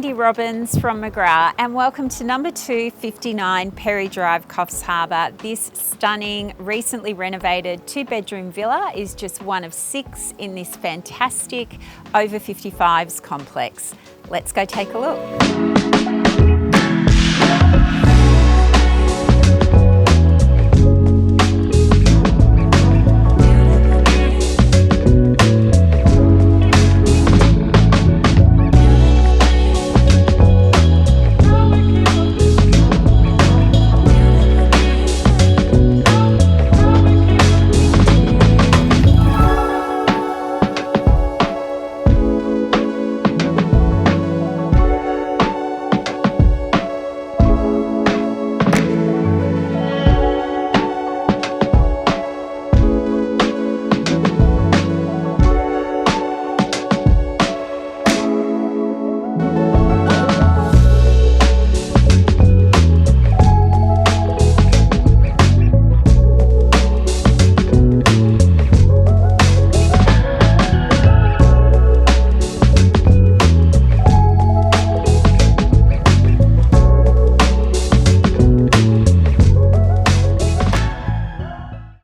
Cindy Robbins from McGrath and welcome to number 259 Perry Drive, Coffs Harbour. This stunning, recently renovated 2-bedroom villa is just one of 6 in this fantastic over 55s complex. Let's go take a look.